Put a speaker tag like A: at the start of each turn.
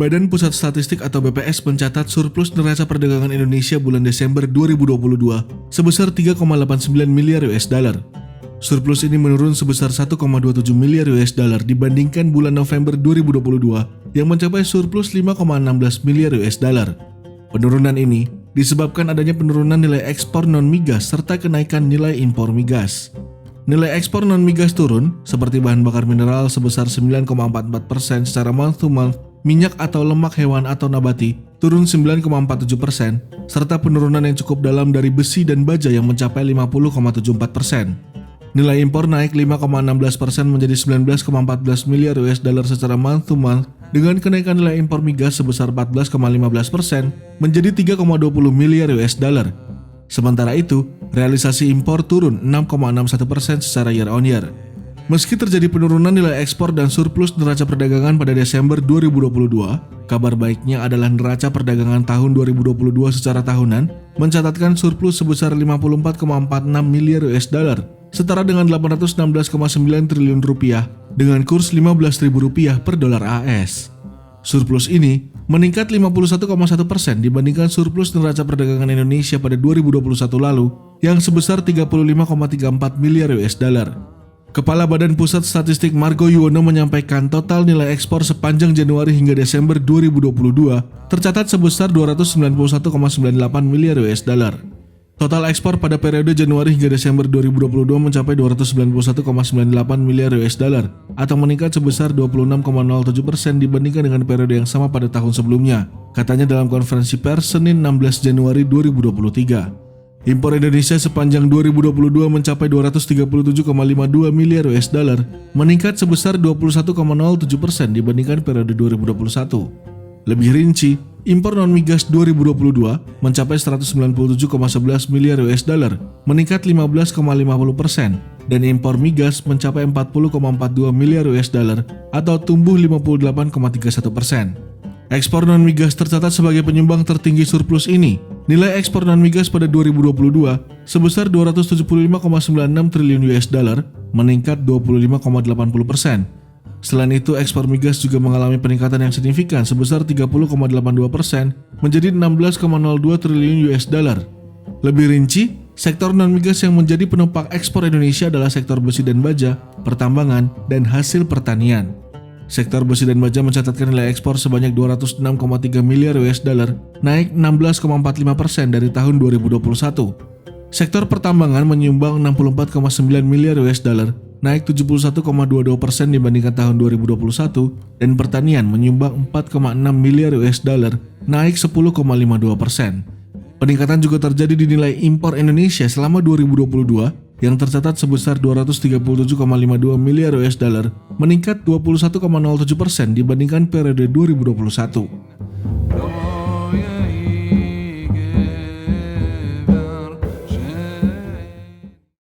A: Badan Pusat Statistik atau BPS mencatat surplus neraca perdagangan Indonesia bulan Desember 2022 sebesar 3,89 miliar US dollar. Surplus ini menurun sebesar 1,27 miliar US dollar dibandingkan bulan November 2022 yang mencapai surplus 5,16 miliar US dollar. Penurunan ini disebabkan adanya penurunan nilai ekspor non-migas serta kenaikan nilai impor migas. Nilai ekspor non-migas turun, seperti bahan bakar mineral sebesar 9,44% secara month-to-month, minyak atau lemak hewan atau nabati turun 9,47%, serta penurunan yang cukup dalam dari besi dan baja yang mencapai 50,74%. Nilai impor naik 5,16% menjadi 19,14 miliar US dollar secara month-to-month, dengan kenaikan nilai impor migas sebesar 14,15% menjadi 3,20 miliar US dollar. Sementara itu, realisasi impor turun 6,61% secara year on year. Meski terjadi penurunan nilai ekspor dan surplus neraca perdagangan pada Desember 2022, kabar baiknya adalah neraca perdagangan tahun 2022 secara tahunan mencatatkan surplus sebesar 54,46 miliar US dollar, setara dengan 816,9 triliun rupiah dengan kurs Rp15.000 per dolar AS. Surplus ini meningkat 51,1% dibandingkan surplus neraca perdagangan Indonesia pada 2021 lalu yang sebesar 35,34 miliar US dollar. Kepala Badan Pusat Statistik Margo Yuwono menyampaikan total nilai ekspor sepanjang Januari hingga Desember 2022 tercatat sebesar 291,98 miliar US dollar. Total ekspor pada periode Januari hingga Desember 2022 mencapai 291,98 miliar US dollar atau meningkat sebesar 26,07% dibandingkan dengan periode yang sama pada tahun sebelumnya, katanya dalam konferensi pers Senin 16 Januari 2023. Impor Indonesia sepanjang 2022 mencapai 237,52 miliar US dollar, meningkat sebesar 21,07% dibandingkan periode 2021. Lebih rinci, impor non-migas 2022 mencapai 197,11 miliar US dollar, meningkat 15,50%, dan impor migas mencapai 40,42 miliar US dollar atau tumbuh 58,31%. Ekspor non-migas tercatat sebagai penyumbang tertinggi surplus ini. Nilai ekspor non-migas pada 2022 sebesar 275,96 triliun US dollar, meningkat 25,80%. Selain itu, ekspor migas juga mengalami peningkatan yang signifikan sebesar 30,82% menjadi 16,02 triliun US dollar. Lebih rinci, sektor non-migas yang menjadi penopang ekspor Indonesia adalah sektor besi dan baja, pertambangan, dan hasil pertanian. Sektor besi dan baja mencatatkan nilai ekspor sebanyak 206,3 miliar US dollar, naik 16,45% dari tahun 2021. Sektor pertambangan menyumbang 64,9 miliar US dollar, naik 71,22% dibandingkan tahun 2021, dan pertanian menyumbang 4,6 miliar US dollar, naik 10,52%. Peningkatan juga terjadi di nilai impor Indonesia selama 2022 yang tercatat sebesar 237,52 miliar US dollar, meningkat 21,07% dibandingkan periode 2021.